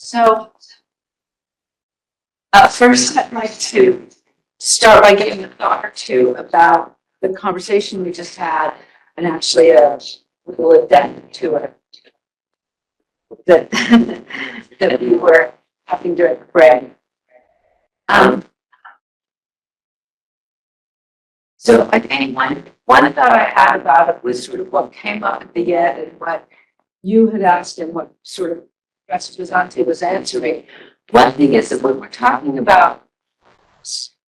So, first, I'd like to start by giving a thought or two about the conversation we just had, and actually a little addendum to it that that we were having during the break. So I think one thought I had about it was sort of what came up at the end and what you had asked and what sort of Vasante was answering. One thing is that when we're talking about,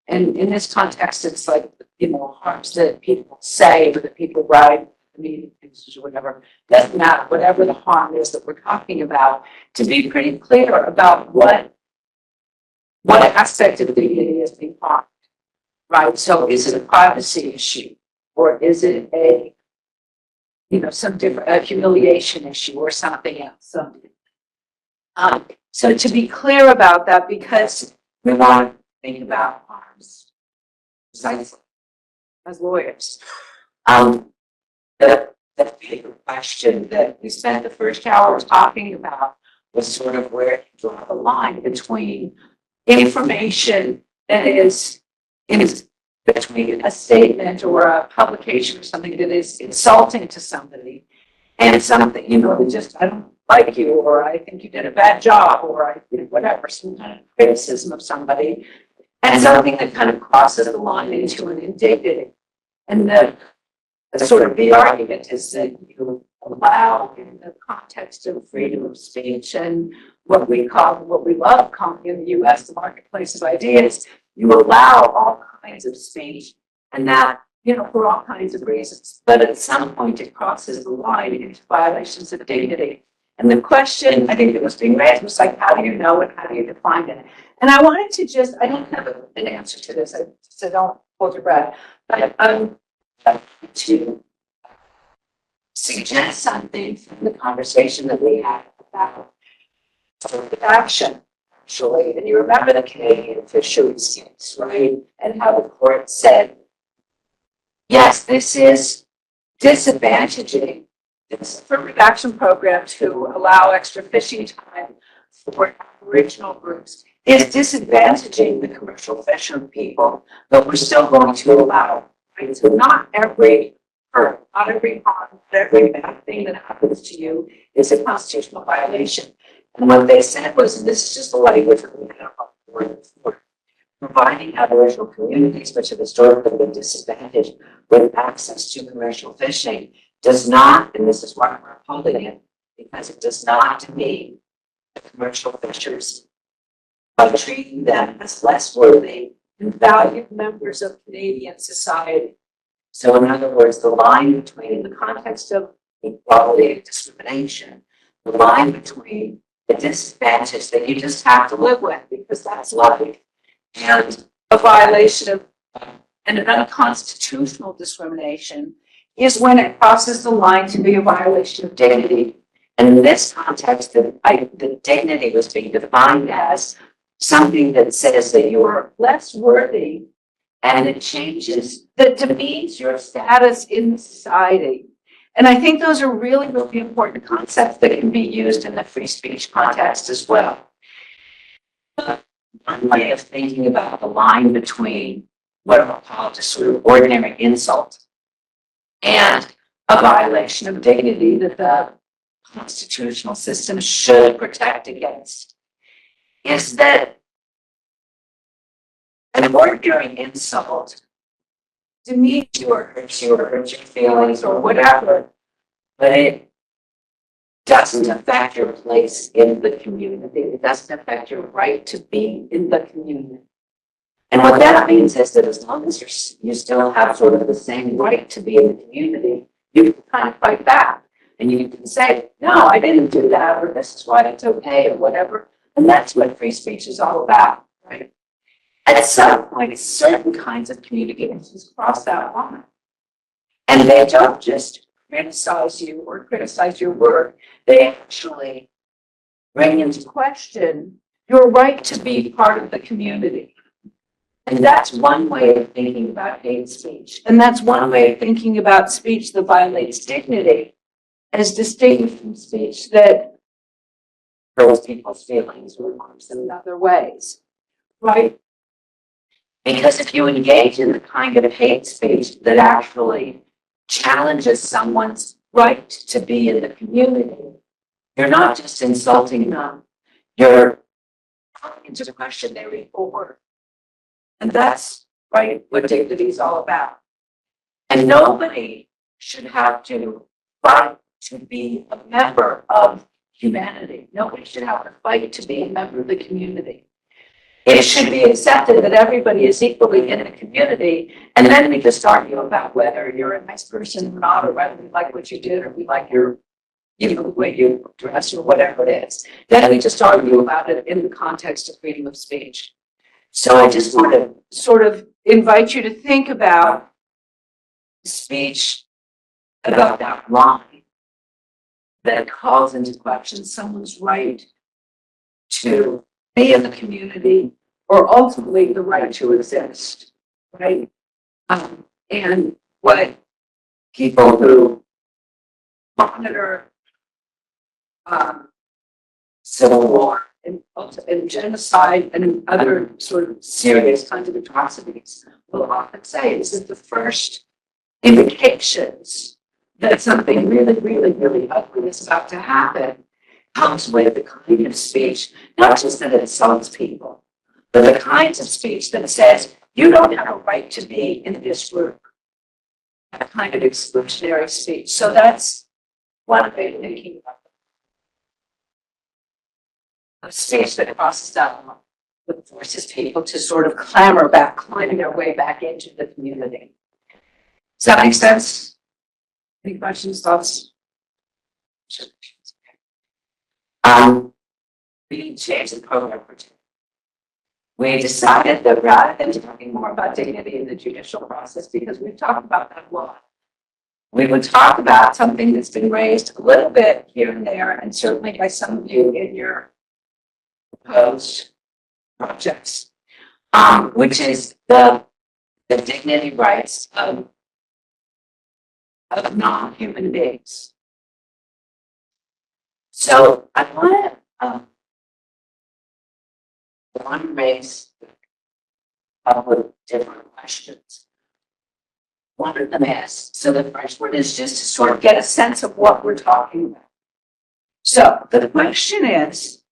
and in this context, it's like, harms that people say or that people write, or whatever, doesn't matter, whatever the harm is that we're talking about, to be pretty clear about what aspect of dignity is being harmed, right? So is it a privacy issue, or is it a, some different humiliation issue or something else? So to be clear about that, because we want to think about harms precisely as lawyers. The bigger question that we spent the first hour talking about was sort of where you draw the line between information that is between a statement or a publication or something that is insulting to somebody and something, that just, I don't like you, or I think you did a bad job, or I did whatever, some kind of criticism of somebody, and something that kind of crosses the line into an indignity. And the sort of the argument is that you allow, in the context of freedom of speech and what we love calling in the US the marketplace of ideas, you allow all kinds of speech, and that, for all kinds of reasons. But at some point it crosses the line into violations of dignity. And the question I think that was being raised was like, how do you know and how do you define it? And I wanted to I don't have an answer to this, so don't hold your breath, but to suggest something from the conversation that we had about action, actually. And you remember the Canadian fisheries case, right? And how the court said, yes, this is disadvantaging. It's affirmative action programs who allow extra fishing time for Aboriginal groups is disadvantaging the commercial fishermen people, but we're still going to allow. Right? So not every hurt, not every harm, not every bad thing that happens to you is a constitutional violation. And what they said was, and this is just the language for providing Aboriginal communities, which have historically been disadvantaged with access to commercial fishing, does not, and this is why we're upholding it, because it does not mean the commercial fishers by treating them as less worthy and valued members of Canadian society. So in other words, the line between the context of equality and discrimination, the line between the disadvantage that you just have to live with because that's life, and a violation of and an unconstitutional discrimination is when it crosses the line to be a violation of dignity. And in this context, the dignity was being defined as something that says that you are less worthy and it changes, that demeans your status in society. And I think those are really, really important concepts that can be used in the free speech context as well. One way of thinking about the line between what I'll call just sort of ordinary insult and a violation of dignity that the constitutional system should protect against is that an ordinary insult demeans you or hurts your feelings or whatever, but it doesn't affect your place in the community. It doesn't affect your right to be in the community. And what that means is that as long as you still have sort of the same right to be in the community, you can kind of fight back. And you can say, no, I didn't do that, or this is why it's okay, or whatever. And that's what free speech is all about, right? At some point, certain kinds of communications cross that line. And they don't just criticize you or criticize your work. They actually bring into question your right to be part of the community. And that's one way of thinking about hate speech. And that's one way of thinking about speech that violates dignity, as distinct from speech that hurt people's feelings or harms them in other ways, right? Because if you engage in the kind of hate speech that actually challenges someone's right to be in the community, you're not just insulting them, you're calling into question their equal worth. And that's right what dignity is all about. And nobody should have to fight to be a member of humanity. Nobody should have to fight to be a member of the community. It should be accepted that everybody is equally in the community, and then we just argue about whether you're a nice person or not, or whether we like what you did, or we like your, the way you dress, or whatever it is. Then we just argue about it in the context of freedom of speech. So I just want to sort of invite you to think about speech, about that line that calls into question someone's right to be in the community, or ultimately the right to exist, right? And what people who monitor civil war and genocide and other sort of serious kinds of atrocities will often say is that the first indications that something really, really, really ugly is about to happen comes with the kind of speech, not just that insults people, but the kinds of speech that says, you don't have a right to be in this group. That kind of exclusionary speech. So that's one way of thinking about a speech that crosses that line, that forces people to sort of clamor back, climbing their way back into the community. Does that make sense? Any questions, thoughts? We changed the program for two. We decided that rather than talking more about dignity in the judicial process, because we've talked about that a lot, we would talk about something that's been raised a little bit here and there, and certainly by some of you in your proposed projects, which is the dignity rights of non-human beings. So I want to raise a couple of different questions. One of them is, so the first one is just to sort of get a sense of what we're talking about. So the question is,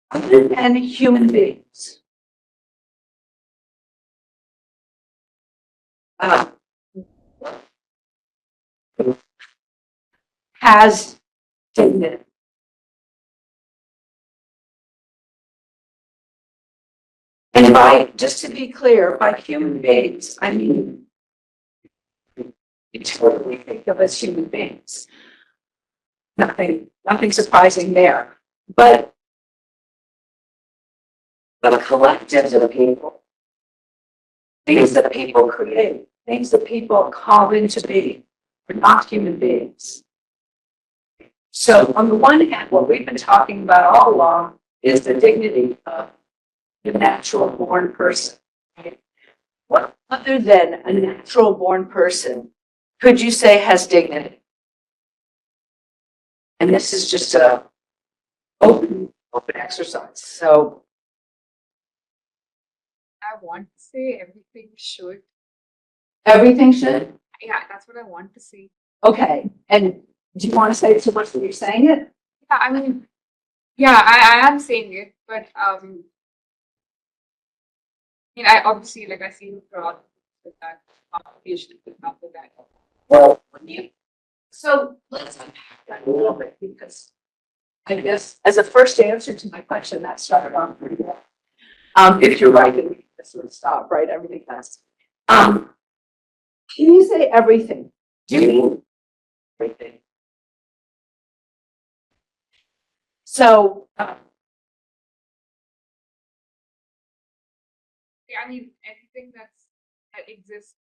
other than human beings, has dignity? And by, just to be clear, by human beings, I mean, you totally think of as human beings. Nothing surprising there. But collectives of people, things that people create, things that people call into being, are not human beings. So on the one hand, what we've been talking about all along is the dignity of the natural born person. Right? What other than a natural born person could you say has dignity? And this is just a open exercise. So I want to say everything should. everything should? Yeah, that's what I want to say. Okay. And do you want to say it so much that you're saying it? Yeah, I mean, yeah, I am saying it, but I obviously like I see the problem with that complication with that. Well, so let's unpack that a little bit, because I guess as a first answer to my question, that started on pretty well. If you're right, then we can just sort of stop, right? Everything has. Can you say everything? Do you mean everything? So, Yeah, I mean everything that exists.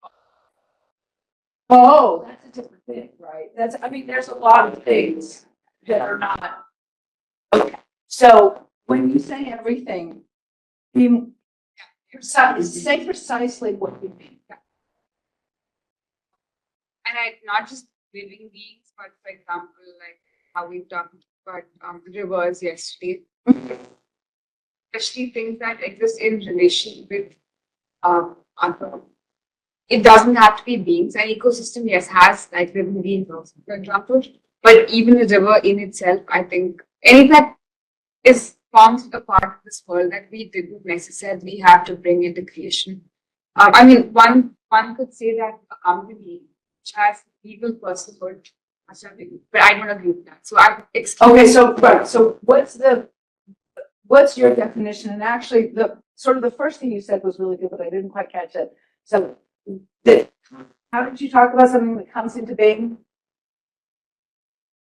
oh, that's a different thing, right? I mean, there's a lot of things that are not. Okay. So when you say everything, you say precisely what you mean. And not just living beings, but for example, like how we've talked about rivers yesterday, especially things that exist in relation with other. It doesn't have to be beings. An ecosystem, yes, has like living beings also, for example. But even a river in itself, I think anything that is forms a part of this world that we didn't necessarily have to bring into creation. I mean, one could say that a company which has legal personhood, must have been- but I don't agree with that. So I'm Okay, so, right, so what's your definition? And actually, the sort of the first thing you said was really good, but I didn't quite catch it. So, how did you talk about something that comes into being?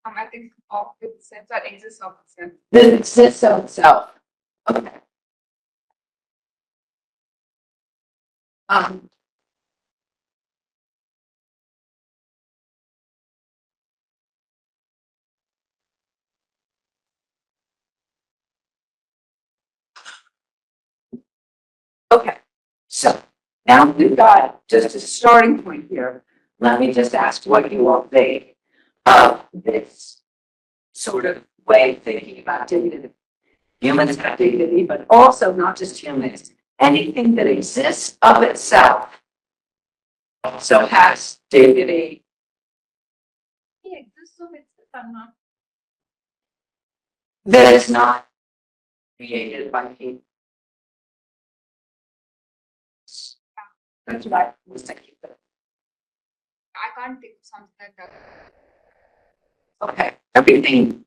I think of the sense that exists of itself. That exists of itself. Okay. Um, okay, so now we've got just a starting point here. Let me just ask what you all think of this sort of way of thinking about dignity. Humans have dignity, but also not just humans. Anything that exists of itself also has dignity. He exists of itself. I'm not. That is not created by people. That's what I was thinking. I can't think of something like that. Okay, everything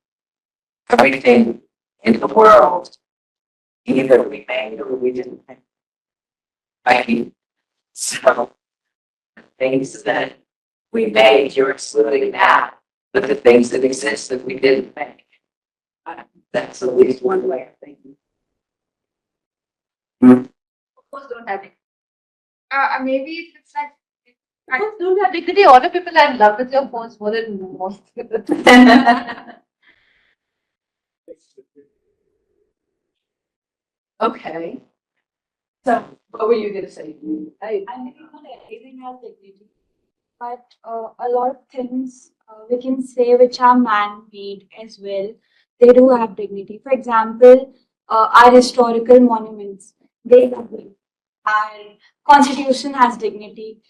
in the world, either we made or we didn't make. Right? So things that we made, you're excluding that, but the things that exist that we didn't make, that's at least one way of thinking. Of course, don't have dignity. Maybe if it's like Of course, don't have dignity. All the people are in love with your phones more than most. Okay. So what were you going to say? I think not everything has dignity, but a lot of things we can say which are man-made as well, they do have dignity. For example, our historical monuments, they have dignity. Our constitution has dignity.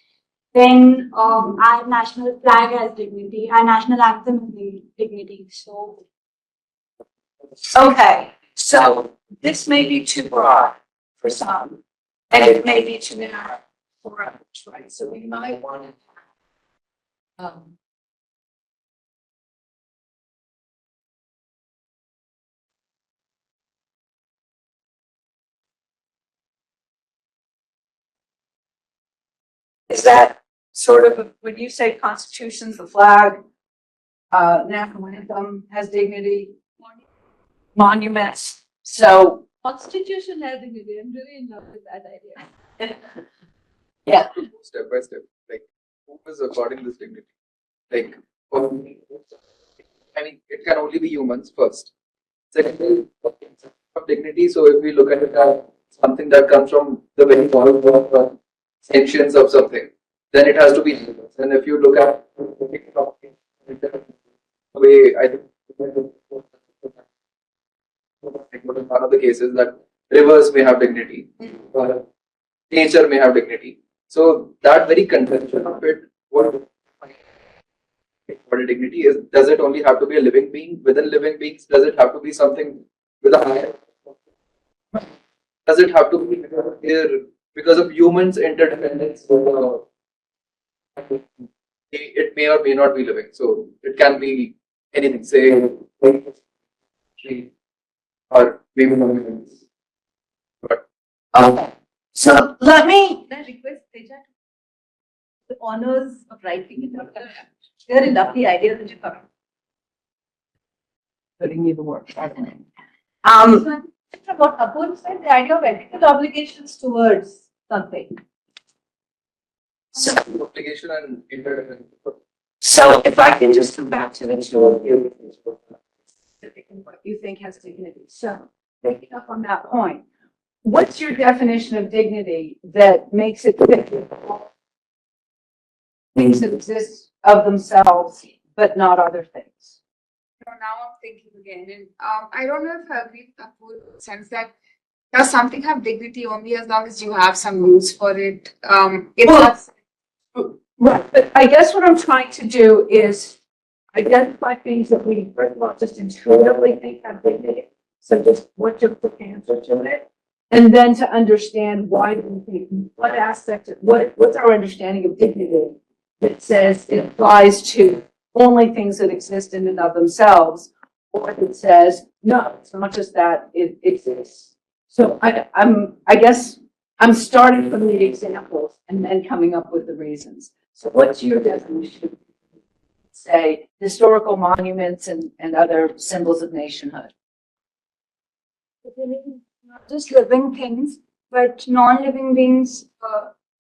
Then our national flag has dignity. Our national anthem has dignity. So Okay, so this may be too broad for some, and it may be too narrow for others, right? So we might want to, is that sort of, when you say constitutions, the flag, national anthem has dignity, monuments, so, Constitution has dignity. I'm really in love with that idea. yeah. Step by step, like who is according this dignity? Like, for me, I mean, it can only be humans first. Secondly, of dignity. So if we look at it as something that comes from the very bottom of sentience of something, then it has to be humans. And if you look at the way I think one of the cases that rivers may have dignity, or nature may have dignity. So that very convention of it, what a dignity is, does it only have to be a living being? Within living beings, does it have to be something with a higher? Does it have to be because of humans' interdependence? It may or may not be living. So it can be anything, say, tree, or maybe not humans. But So let me, Can I request Teja to the honors of writing it up? Very lovely idea that you thought. putting you to work. About Kapoor said the idea of ethical obligations towards something. So, obligation and interdependence. so if I can just come back to the two of you, what you think has dignity. So, picking up on that point, what's your definition of dignity that makes it fit with things that exist of themselves, but not other things? So now I'm thinking again, and I don't know if I agree with Apur's sense that does something have dignity only as long as you have some rules for it? It's Well, not. Right, but I guess what I'm trying to do is identify things that we, first of all, just intuitively think have dignity. So just what's your quick answer to it? And then to understand why do we think, what aspect, what's our understanding of dignity that says it applies to only things that exist in and of themselves, or that says, no, it's not just that, it exists. So I guess I'm starting from the examples and then coming up with the reasons. So what's your definition? Say historical monuments and other symbols of nationhood. Not just living things, but non-living beings.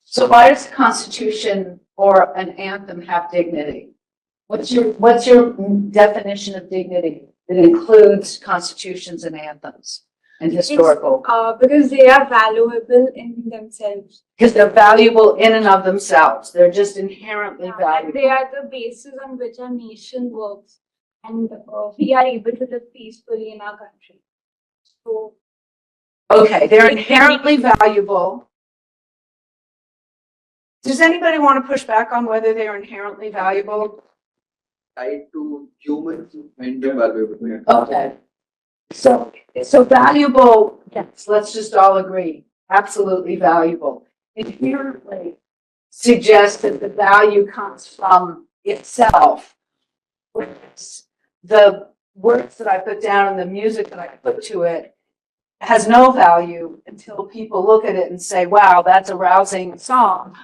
So why does the Constitution or an anthem have dignity? What's your definition of dignity that includes constitutions and anthems and historical? Because they are valuable in themselves. Because they're valuable in and of themselves. They're just inherently And valuable. they are the basis on which our nation works, and we are able to live peacefully in our country. So Okay, they're inherently valuable. Does anybody want to push back on whether they're inherently valuable? Tied to humans and valuable. Okay. So valuable, yes, let's just all agree, absolutely valuable. Inherently suggests that the value comes from itself. Whereas the words that I put down and the music that I put to it has no value until people look at it and say, wow, that's a rousing song.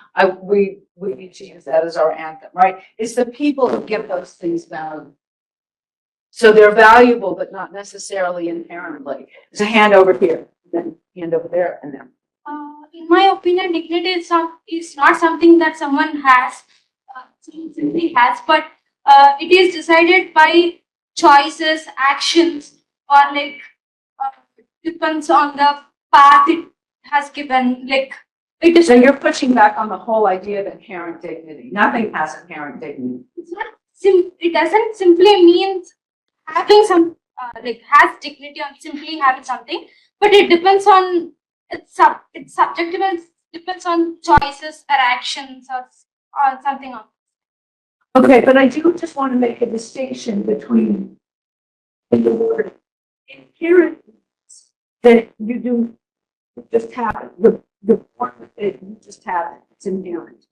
We need to use that as our anthem, right? It's the people who give those things value. So they're valuable, but not necessarily inherently. There's a hand over here, then hand over there, and then. In my opinion, dignity is not something that someone has, simply has, but it is decided by choices, actions, or like depends on the path it has given. Like it is. So you're pushing back on the whole idea of inherent dignity. Nothing has inherent dignity. It's not it doesn't simply mean having some like has dignity on simply having something, but it depends on it's subjective and depends on choices or actions or something else. Okay, but I do just want to make a distinction between the word inherent that you do just have it. The form that you just have it. It's inherent.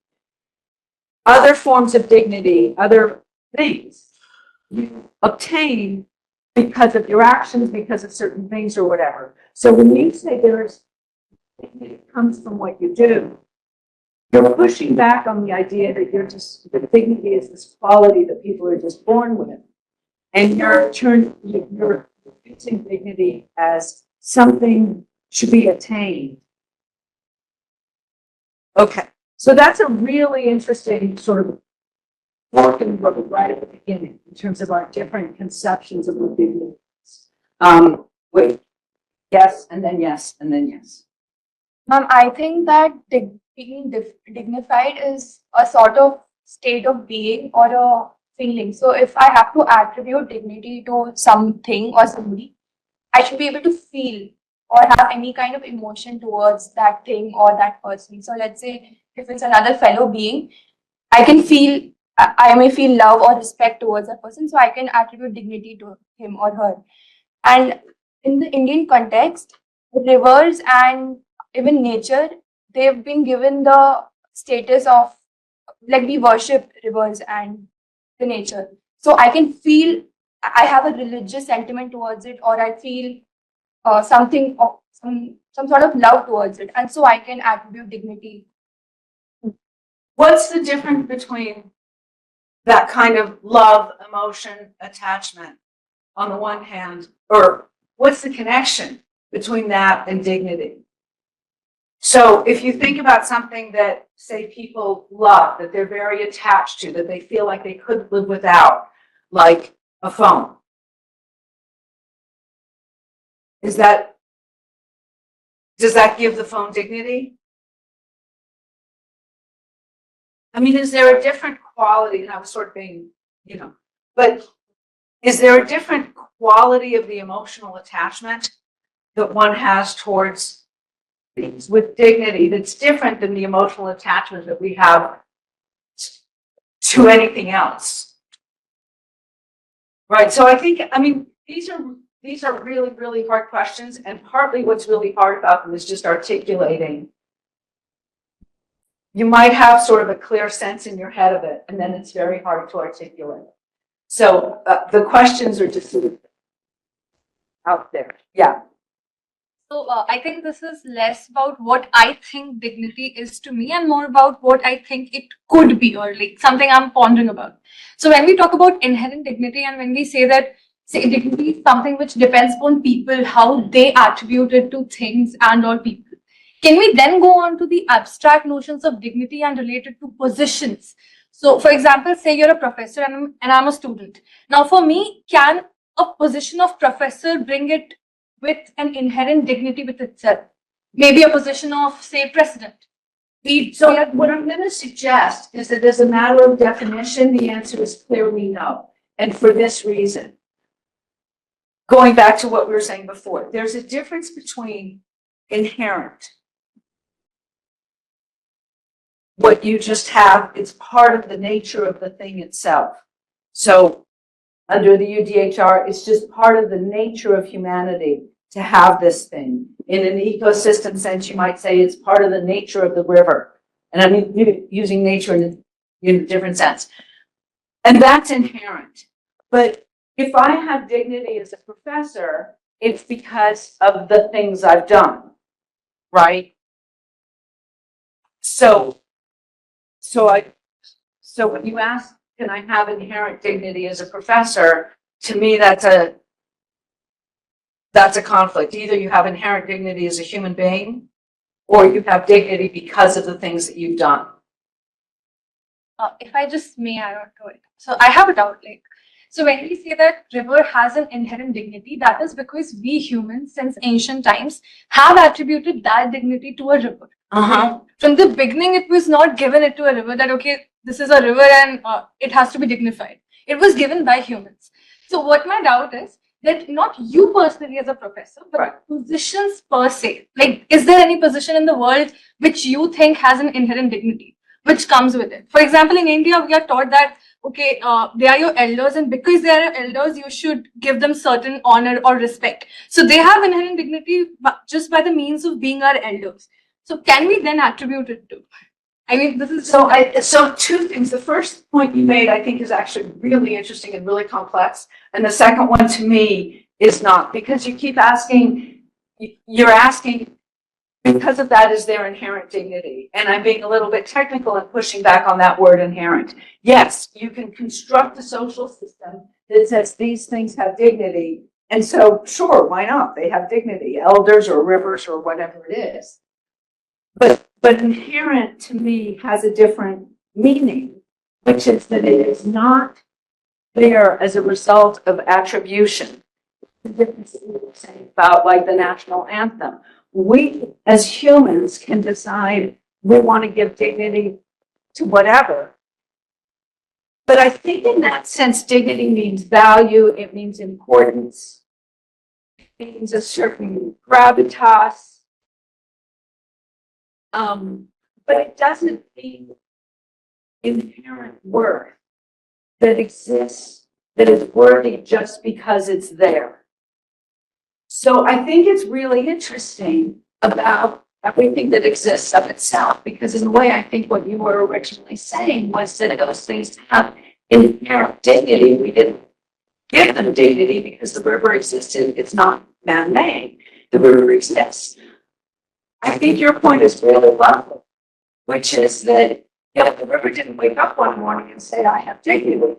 Other forms of dignity, other things you obtain because of your actions, because of certain things or whatever. So when you say there's dignity comes from what you do, you're pushing back on the idea that that dignity is this quality that people are just born with. And you're using dignity as something to be attained. Okay. So that's a really interesting sort of fork in the road right at the beginning in terms of our different conceptions of what dignity is. Wait. Yes, and then yes, and then yes. I think that being dignified is a sort of state of being or a feeling. So if I have to attribute dignity to something or somebody, I should be able to feel or have any kind of emotion towards that thing or that person. So let's say if it's another fellow being, I can feel, I may feel love or respect towards that person. So I can attribute dignity to him or her. And in the Indian context, rivers and even nature, they've been given the status of, like, we worship rivers and the nature. So I can feel I have a religious sentiment towards it, or I feel something of some sort of love towards it, and so I can attribute dignity. What's the difference between that kind of love, emotion, attachment on the one hand, or what's the connection between that and dignity? So if you think about something that, say, people love, that they're very attached to, that they feel like they couldn't live without, like a phone, does that give the phone dignity? I mean, is there a different quality? And I was sort of being, but is there a different quality of the emotional attachment that one has towards things with dignity that's different than the emotional attachment that we have to anything else? Right. So I think, I mean, these are really, really hard questions. And partly what's really hard about them is just articulating. You might have sort of a clear sense in your head of it, and then it's very hard to articulate. So the questions are just sort of out there. Yeah. So I think this is less about what I think dignity is to me and more about what I think it could be, or like something I'm pondering about. So when we talk about inherent dignity and when we say that, say, dignity is something which depends upon people, how they attribute it to things and or people. Can we then go on to the abstract notions of dignity and relate it to positions? So for example, say you're a professor and I'm a student. Now for me, can a position of professor bring it with an inherent dignity with itself? Maybe a position of, say, president. So what I'm going to suggest is that as a matter of definition, the answer is clearly no. And for this reason, going back to what we were saying before, there's a difference between inherent, what you just have, it's part of the nature of the thing itself. So under the UDHR, it's just part of the nature of humanity to have this thing. In an ecosystem sense, you might say it's part of the nature of the river. And I'm using nature in a different sense. And that's inherent. But if I have dignity as a professor, it's because of the things I've done, right? So when you ask, can I have inherent dignity as a professor? To me, that's a conflict. Either you have inherent dignity as a human being, or you have dignity because of the things that you've done. If I just may add on to it. So I have a doubt, like, so when we say that river has an inherent dignity, that is because we humans, since ancient times, have attributed that dignity to a river. From the beginning, it was not given it to a river that, okay, this is a river and it has to be dignified. It was given by humans. So what my doubt is that not you personally as a professor, but Right. positions per se. Like, is there any position in the world which you think has an inherent dignity, which comes with it? For example, in India, we are taught that, okay, they are your elders, and because they are your elders, you should give them certain honor or respect. So they have inherent dignity just by the means of being our elders. So can we then attribute it to? I mean, this is So two things. The first point you made, I think, is actually really interesting and really complex. And the second one to me is not, because you keep asking, you're asking, because of that, is there inherent dignity? And I'm being a little bit technical and pushing back on that word inherent. Yes, you can construct a social system that says these things have dignity. And so, sure, why not? They have dignity, elders or rivers or whatever it is. But inherent to me has a different meaning, which is that it is not there as a result of attribution. The difference that we were saying about like the national anthem. We as humans can decide we want to give dignity to whatever. But I think in that sense, dignity means value, it means importance, it means a certain gravitas. But it doesn't mean inherent worth that exists, that is worthy just because it's there. So I think it's really interesting about everything that exists of itself, because in a way, I think what you were originally saying was that those things have inherent dignity. We didn't give them dignity because the river existed. It's not man-made. The river exists. I think your point is really lovely, which is that the river didn't wake up one morning and say, I have dignity.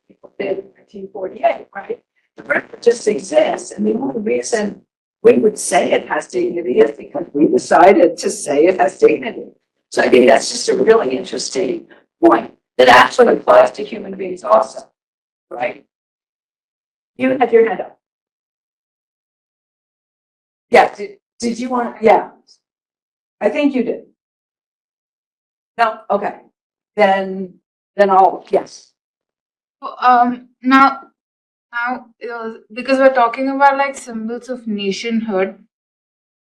People did in 1948, right? The river just exists. And the only reason we would say it has dignity is because we decided to say it has dignity. So I think that's just a really interesting point that actually applies to human beings also, right? You had your hand up. Yeah, did you want, yeah. I think you did. No, okay. Then I'll, yes. Now, Now, because we're talking about like symbols of nationhood,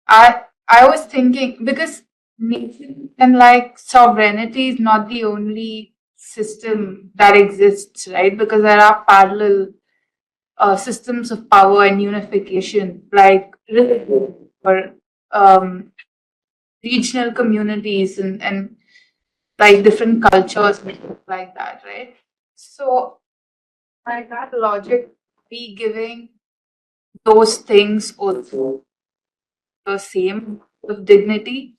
I was thinking because nation and like sovereignty is not the only system that exists, right? Because there are parallel systems of power and unification, like religion or um, regional communities and like different cultures and stuff like that, right? So, by that logic, be giving those things also the same of dignity.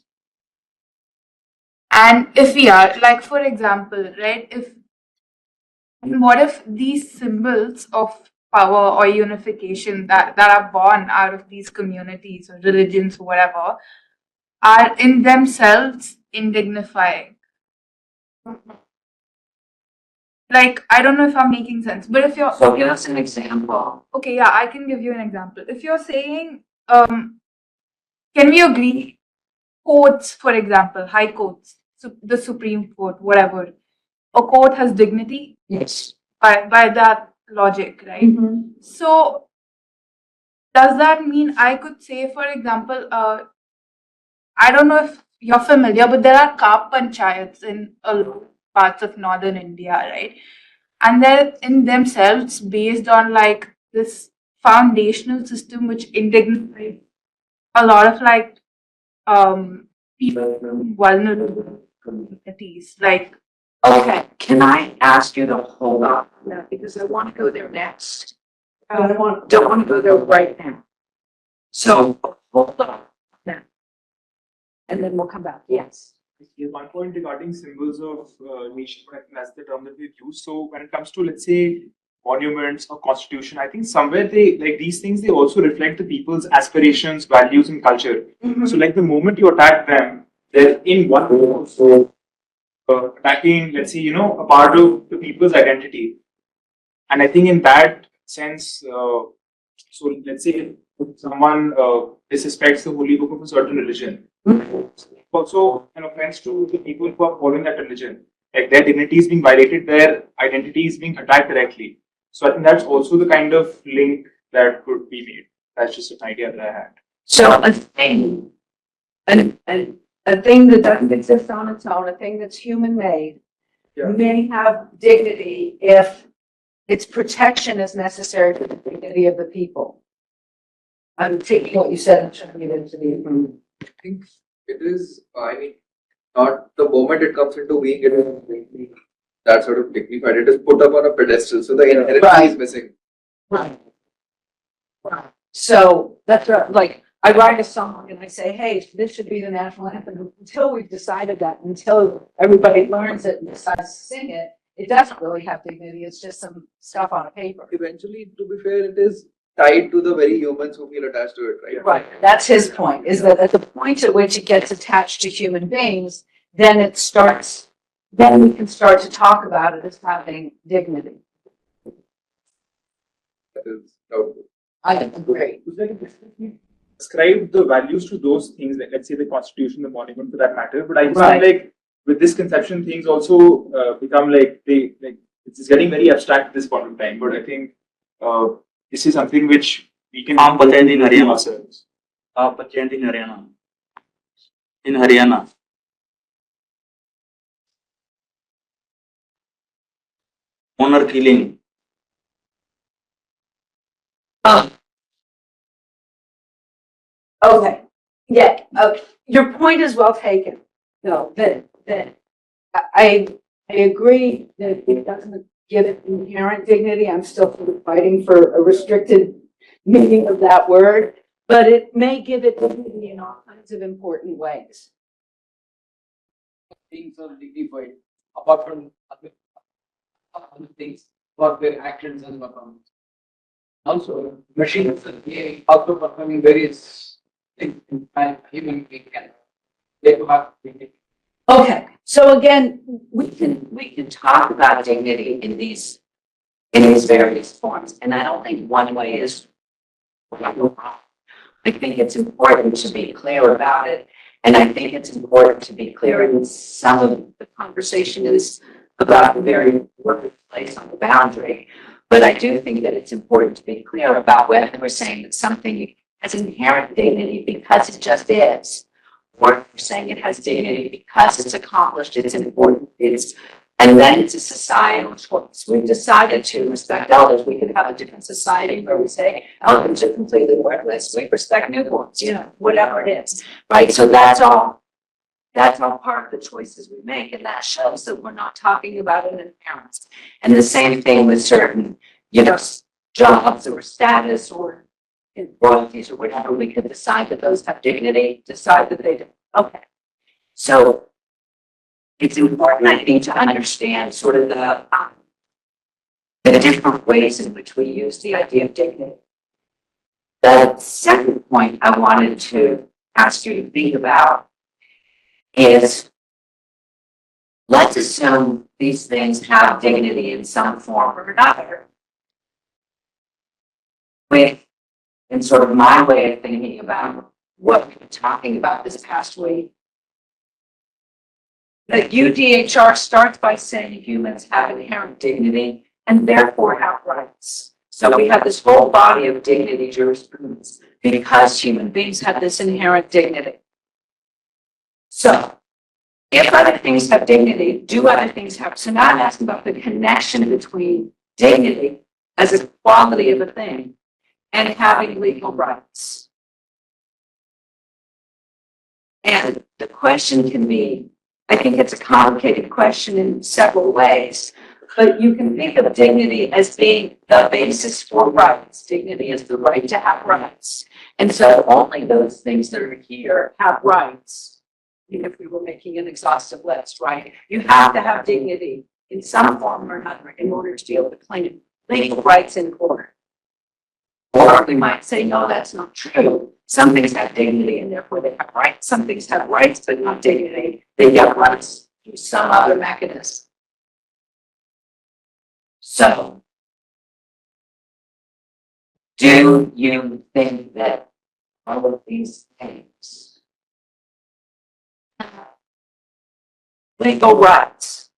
And if we are, like, for example, right, if what if these symbols of power or unification that are born out of these communities or religions or whatever are in themselves indignifying? Like, I don't know if I'm making sense, but if you're So give us an example. okay, yeah, I can give you an example. If you're saying, can we agree courts, for example, high courts, the Supreme Court, whatever, a court has dignity Yes. by that logic, right? So does that mean I could say, for example, I don't know if you're familiar, but there are Kap panchayats in a lot of parts of northern India, right? And they're in themselves based on like this foundational system which indignifies a lot of like people from vulnerable communities. Like, Okay, can I ask you to hold on to that because I want to go there next. I don't want to go there right now. So hold on now. And then we'll come back. Yes. One point regarding symbols of nationhood, I think that's the term that we've used. So when it comes to, let's say, monuments or constitution, I think somewhere they like these things, they also reflect the people's aspirations, values, and culture. So like the moment you attack them, they're in one way also attacking, let's say, a part of the people's identity. And I think in that sense, so let's say if someone disrespects the holy book of a certain religion, also an offense to the people who are following that religion. Like their dignity is being violated, their identity is being attacked directly. So I think that's also the kind of link that could be made. That's just an idea that I had. So a thing, a thing that doesn't exist on its own, a thing that's human made, Yeah. may have dignity if its protection is necessary for the dignity of the people. I'm taking what you said and turning it into the. I think it is, I mean, not the moment it comes into being, it is that sort of dignified. It is put up on a pedestal, so the inherently Right. is missing. Right. Right. So that's like, I write a song and I say, hey, this should be the national anthem. Until we've decided that, until everybody learns it and decides to sing it, it doesn't really have dignity. It's just some stuff on a paper. Eventually, to be fair, it is tied to the very humans who feel attached to it, right? Right. That's his point, is that at the point at which it gets attached to human beings, then it starts, then we can start to talk about it as having dignity. That is doubtful. I agree. Ascribe the values to those things, like let's say the constitution, the monument for that matter. But I just Right. feel like with this conception, things also become like it's getting very abstract at this point in time. But I think this is something which we can Patient in Haryana. ourselves. Patient in Haryana. In Haryana. Honor killing. Okay, yeah, your point is well taken. No, that I agree that it doesn't give it inherent dignity. I'm still sort of fighting for a restricted meaning of that word, but it may give it dignity in all kinds of important ways. Things are dignified apart from other things, what their actions and performance. Also, machines are also performing various things and human being can. They have dignity. Okay, so again, we can talk about dignity in these various forms, and I don't think one way is wrong. I think it's important to be clear about it, and I think it's important to be clear in some of the conversation is about the very workplace on the boundary. But I do think that it's important to be clear about whether we're saying that something has inherent dignity because it just is, or if we're saying it has dignity because it's accomplished, it's important, and then it's a societal choice. We've decided to respect elders. We could have a different society where we say elders are completely worthless. We respect newborns, whatever it is, right? So that's all part of the choices we make, and that shows that we're not talking about an impairment. And the same thing with certain, jobs or status or royalties or whatever. We could decide that those have dignity, decide that they don't. Okay. So it's important, I think, to understand sort of the different ways in which we use the idea of dignity. The second point I wanted to ask you to think about is, let's assume these things have dignity in some form or another. In sort of my way of thinking about what we've been talking about this past week, that UDHR starts by saying humans have inherent dignity and therefore have rights. So we have this whole body of dignity jurisprudence because human beings have this inherent dignity. So if other things have dignity, do other things have? So now I'm asking about the connection between dignity as a quality of a thing and having legal rights. And the question can be, I think it's a complicated question in several ways, but you can think of dignity as being the basis for rights. Dignity is the right to have rights. And so only those things that are here have rights. Even if we were making an exhaustive list, right? You have to have dignity in some form or another in order to be able to claim legal rights in court. Or we might say, no, that's not true. Some things have dignity and therefore they have rights. Some things have rights but not dignity. They get rights through some other mechanism. So, do you think that all of these things have legal rights?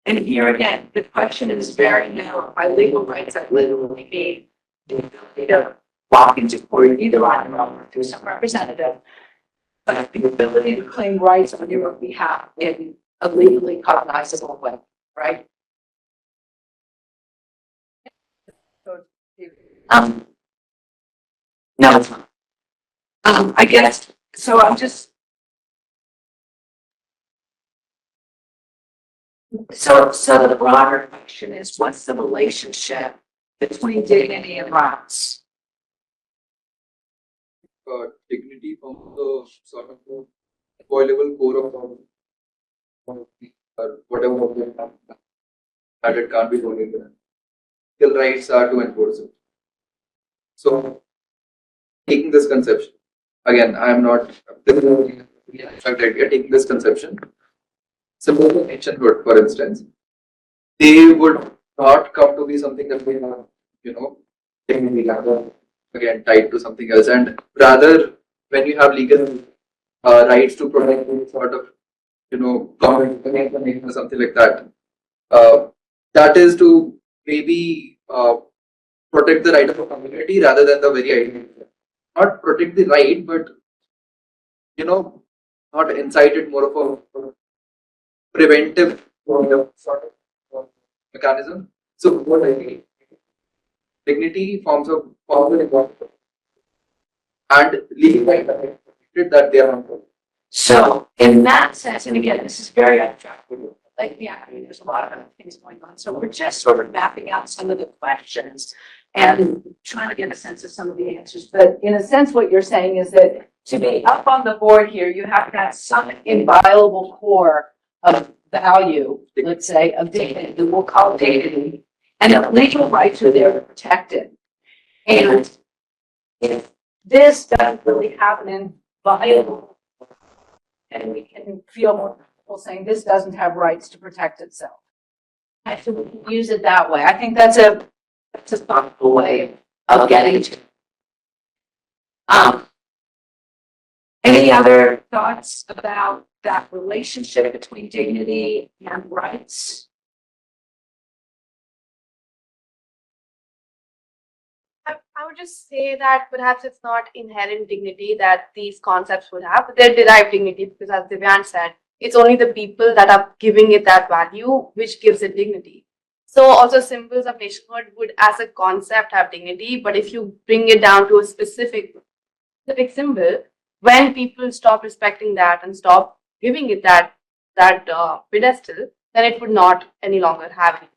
And here again, the question is very narrow. By legal rights, I literally mean the ability to walk into court either on your own or through some representative, but the ability to claim rights on your own behalf in a legally cognizable way, right? No, it's not. I guess, so I'm just, so the broader question is, what's the relationship between dignity and rights? Dignity from the sort of inviolable core of whatever that it can't be violated. Legal rights are to enforce it. So, taking this conception, again, I am not taking this conception. Symbols of nationhood, for instance, they would not come to be something that we have, dignity again tied to something else, and rather when you have legal rights to protect sort of government or something like that, that is to maybe protect the right of a community rather than the very idea. Not protect the right, but not incite it, more of a preventive sort of mechanism. So what I mean, dignity forms of and legal right that they are not. So in that sense, and again, this is very abstract. There's a lot of other things going on. So we're just sort of mapping out some of the questions and trying to get a sense of some of the answers. But in a sense, what you're saying is that to be up on the board here, you have to have some inviolable core of value, let's say, of dignity, that we'll call dignity, and that legal rights are there to protect it. And if this doesn't really have an inviolable, and we can feel more comfortable saying this doesn't have rights to protect itself. I think we can use it that way. I think that's a thoughtful way of getting to. Any other thoughts about that relationship between dignity and rights? I would just say that perhaps it's not inherent dignity that these concepts would have, but they're derived dignity because, as Divyan said, it's only the people that are giving it that value which gives it dignity. So, also symbols of nationhood would, as a concept, have dignity, but if you bring it down to a specific symbol, when people stop respecting that and stop giving it that pedestal, then it would not any longer have it.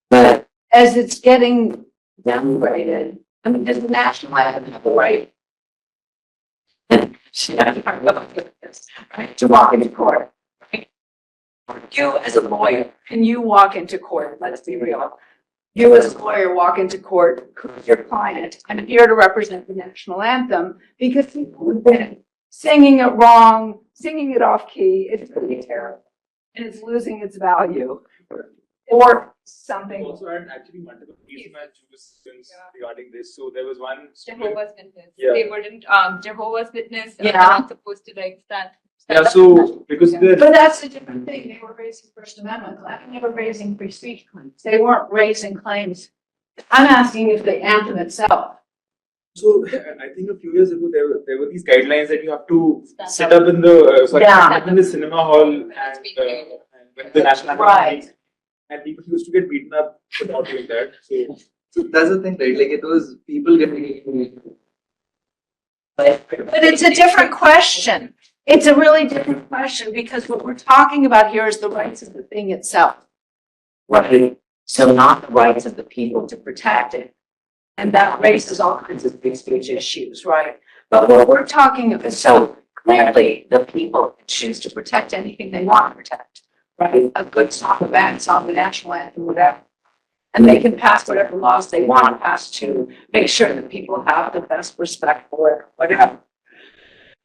But as it's getting downgraded, I mean, does the national anthem have the right? Right, to walk into court, right? You as a lawyer, and you walk into court, let's be real. You as a lawyer walk into court, your client, I'm here to represent the national anthem because people have been singing it wrong, singing it off key, it's really terrible. And it's losing its value. Or something. Also, I had actually multiple cases regarding this. So there was one Jehovah's Witness. Yeah. They wouldn't, Jehovah's Witness, Yeah. they're not supposed to like stand. Yeah, so because Yeah. the But that's a different thing. They were raising First Amendment claims. They were raising free speech claims. They weren't raising claims. I'm asking if the anthem itself. so I think a few years ago there were these guidelines that you have to Stand sit up in the Yeah. sit up in the cinema hall and when the national anthem Right. plays, and people used to get beaten up for not doing that. So that's the thing, right? Like it was people getting. But it's a different question. It's a really different question because what we're talking about here is the rights of the thing itself. Right. So not the rights of the people to protect it. And that raises all kinds of free speech issues, right? But what we're talking about, so clearly the people choose to protect anything they want to protect, right? A good song, a bad song, the national anthem, whatever. And they can pass whatever laws they want to pass to make sure that people have the best respect for it, whatever.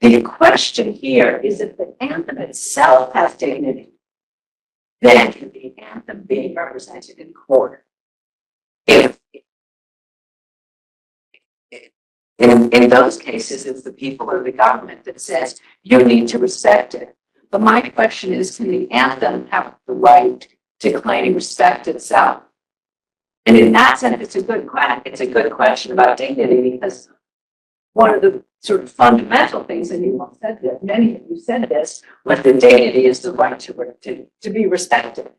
The question here is if the anthem itself has dignity, then can the anthem be represented in court? If in those cases, it's the people or the government that says you need to respect it. But my question is, can the anthem have the right to claim respect itself? And in that sense, it's a good question about dignity because one of the sort of fundamental things, and you all said that, many of you said this, was that dignity is the right to be respected.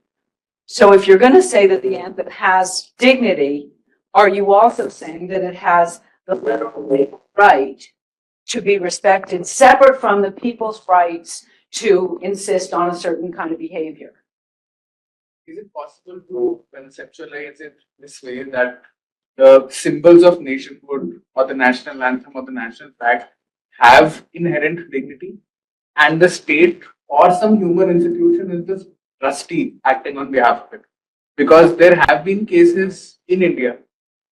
So if you're going to say that the anthem has dignity, are you also saying that it has the literal legal right to be respected, separate from the people's rights to insist on a certain kind of behavior? Is it possible to conceptualize it this way that the symbols of nationhood or the national anthem or the national flag have inherent dignity and the state or some human institution is just trustee acting on behalf of it? Because there have been cases in India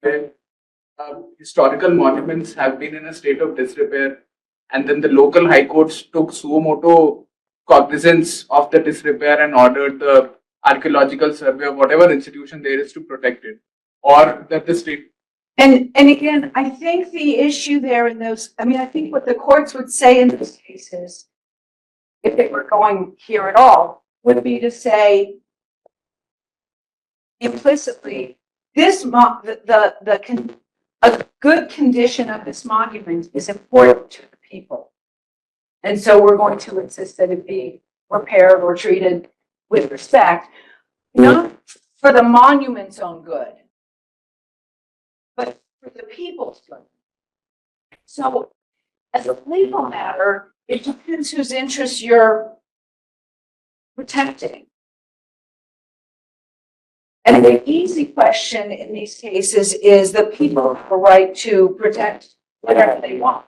where historical monuments have been in a state of disrepair and then the local high courts took suo moto cognizance of the disrepair and ordered the archaeological survey of whatever institution there is to protect it, or that the state. And again, I think the issue there in those, I mean, I think what the courts would say in those cases, if they were going here at all, would be to say implicitly, a good condition of this monument is important to the people. And so we're going to insist that it be repaired or treated with respect, not for the monument's own good, but for the people's good. So as a legal matter, it depends whose interests you're protecting. And the easy question in these cases is the people have a right to protect whatever they want.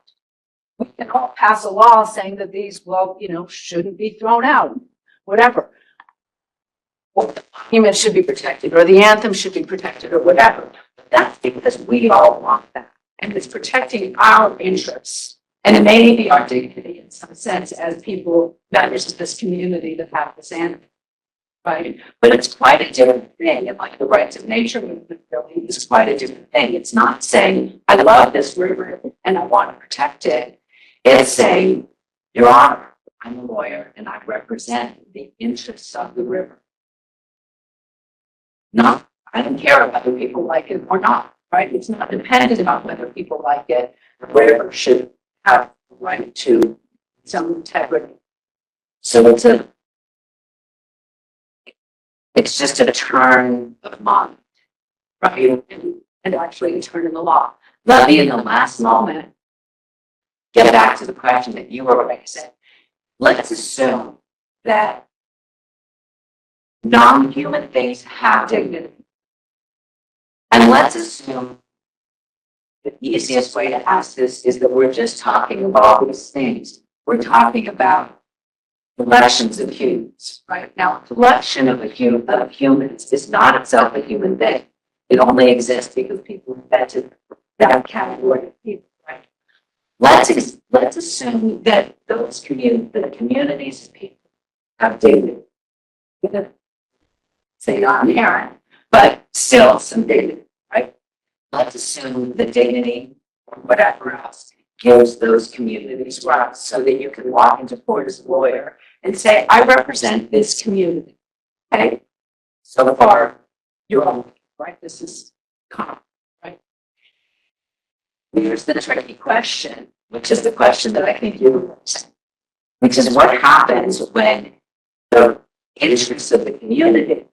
We can all pass a law saying that these, shouldn't be thrown out, whatever. Or the monument should be protected, or the anthem should be protected, or whatever. That's because we all want that. And it's protecting our interests. And it may be our dignity in some sense as people, members of this community that have this anthem. Right? But it's quite a different thing. And like the rights of nature movement building is quite a different thing. It's not saying, I love this river and I want to protect it. It's saying, Your Honor, I'm a lawyer and I represent the interests of the river. Not, I don't care if other people like it or not. right? It's not dependent on whether people like it. Whatever should have the right to some integrity. So it's just a turn of mind, right? And actually a turn in the law. Let me, in the last moment, get back to the question that you were raising. Let's assume that non-human things have dignity. And let's assume the easiest way to ask this is that we're just talking about these things. We're talking about collections of humans, right? Now, a collection of humans is not itself a human thing. It only exists because people invented that category of people, right? Let's assume that the communities of people have dignity. Say not inherent, but still some dignity, right? Let's assume the dignity or whatever else gives those communities rights so that you can walk into court as a lawyer and say, I represent this community. Okay? So far, you're all right. This is common, right? Here's the tricky question, which is the question that I think you raised, which is what happens when the interests of the community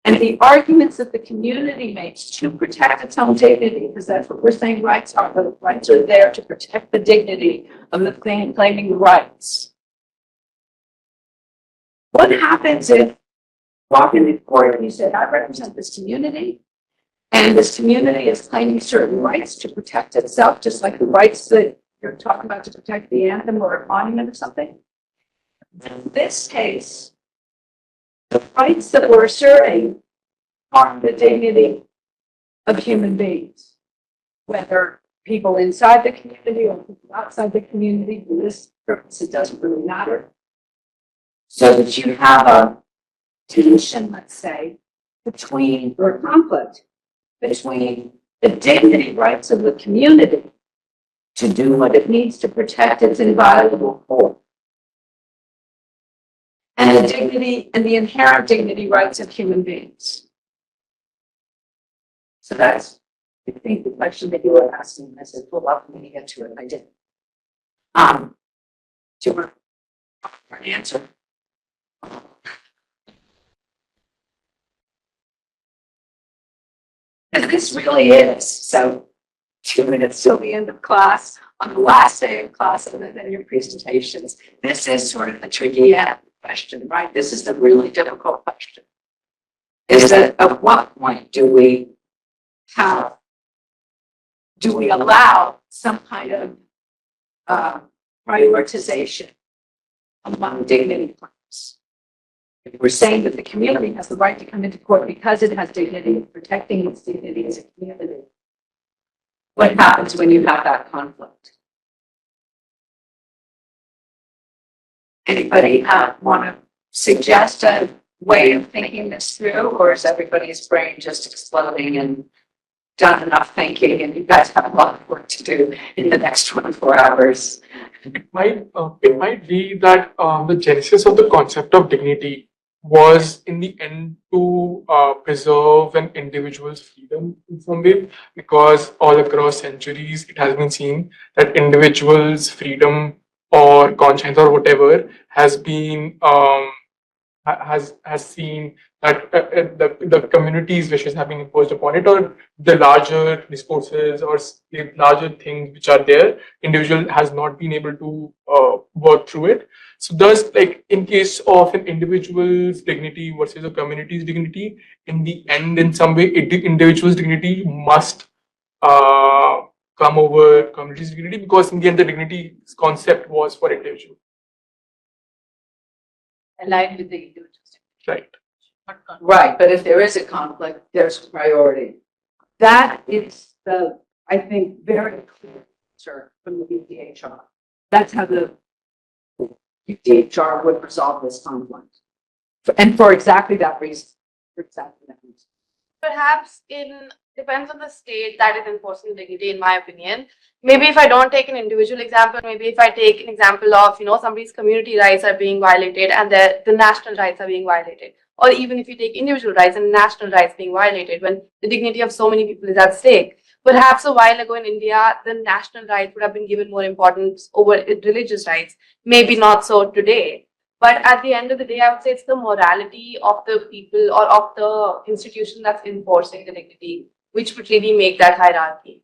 and the arguments that the community makes to protect its own dignity, because that's what we're saying rights are. The rights are there to protect the dignity of the thing claiming the rights. What happens if walk into court and you say, I represent this community, and this community is claiming certain rights to protect itself, just like the rights that you're talking about to protect the anthem or a monument or something? In this case, the rights that we're asserting are the dignity of human beings, whether people inside the community or people outside the community. For this purpose, it doesn't really matter. So that you have a tension, let's say, between, or a conflict between the dignity rights of the community to do what it needs to protect its inviolable core, and the dignity and the inherent dignity rights of human beings. So that's, I think, the question that you were asking. I said, well, I'm going to get to it. I didn't. Do you want an answer? And this really is, so 2 minutes till the end of class, on the last day of class, other than your presentations, this is sort of the tricky question, right? This is the really difficult question. Is that at what point do we allow some kind of prioritization among dignity claims? If we're saying that the community has the right to come into court because it has dignity, protecting its dignity as a community, what happens when you have that conflict? Anybody want to suggest a way of thinking this through, or is everybody's brain just exploding and done enough thinking and you guys have a lot of work to do in the next 24 hours? It might be that the genesis of the concept of dignity was in the end to preserve an individual's freedom in some way, because all across centuries it has been seen that individuals' freedom or conscience or whatever has been has seen that the community's wishes have been imposed upon it, or the larger discourses or the larger things which are there, individual has not been able to work through it. So thus, like in case of an individual's dignity versus a community's dignity, in the end, in some way, individual's dignity must come over community's dignity, because in the end, the dignity concept was for individual. Aligned with the individual. Right. Right, but if there is a conflict, there's priority. That is the, I think, very clear answer from the UDHR. That's how the UDHR would resolve this conflict. And for exactly that reason. For exactly that reason. Perhaps depends on the state that is enforcing dignity, in my opinion. Maybe if I don't take an individual example, maybe if I take an example of, somebody's community rights are being violated and the national rights are being violated. or even if you take individual rights and national rights being violated, when the dignity of so many people is at stake. Perhaps a while ago in India, the national rights would have been given more importance over religious rights. Maybe not so today. But at the end of the day, I would say it's the morality of the people or of the institution that's enforcing the dignity, which would really make that hierarchy.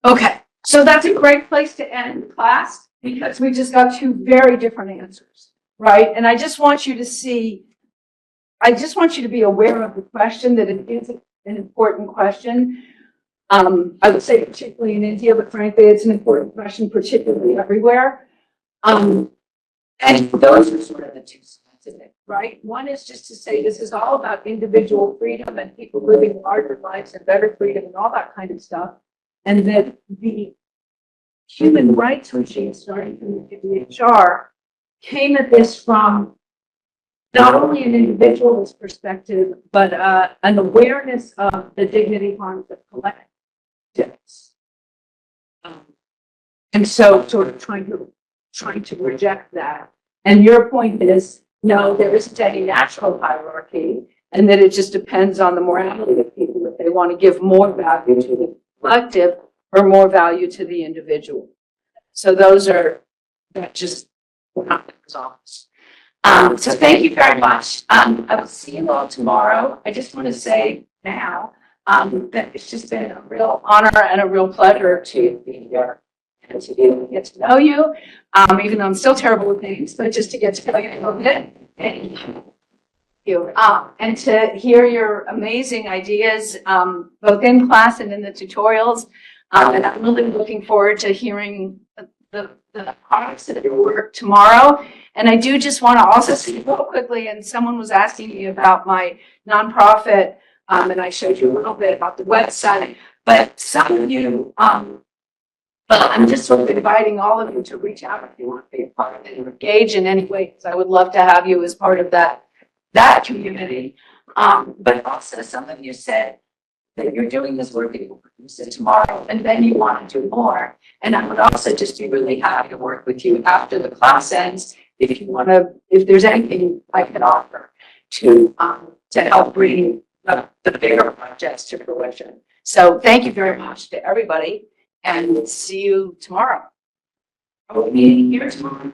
Okay, so that's a great place to end class because we just got two very different answers, right? And I just want you to see, I just want you to be aware of the question, that it is an important question. I would say particularly in India, but frankly, it's an important question, particularly everywhere. And those are sort of the two sides of it, right? One is just to say this is all about individual freedom and people living larger lives and better freedom and all that kind of stuff. And that the human rights regime starting from the DHR came at this from not only an individualist perspective, but an awareness of the dignity harms of collectives. And so sort of trying to reject that. And your point is, no, there isn't any natural hierarchy, and that it just depends on the morality of people if they want to give more value to the collective or more value to the individual. So those are, that just not results. So thank you very much. I will see you all tomorrow. I just want to say now that it's just been a real honor and a real pleasure to be here and to get to know you, even though I'm still terrible with names, but just to get to know you a little bit. Thank you. And to hear your amazing ideas, both in class and in the tutorials. And I'm really looking forward to hearing the products of your work tomorrow. And I do just want to also say real quickly, and someone was asking me about my nonprofit, and I showed you a little bit about the website, but some of you, but I'm just sort of inviting all of you to reach out if you want to be a part of it and engage in any way, because I would love to have you as part of that community. But also some of you said that you're doing this work and you'll produce it tomorrow, and then you want to do more. And I would also just be really happy to work with you after the class ends, if you want to, if there's anything I can offer to help bring the bigger projects to fruition. So thank you very much to everybody, and see you tomorrow. Are we meeting here tomorrow?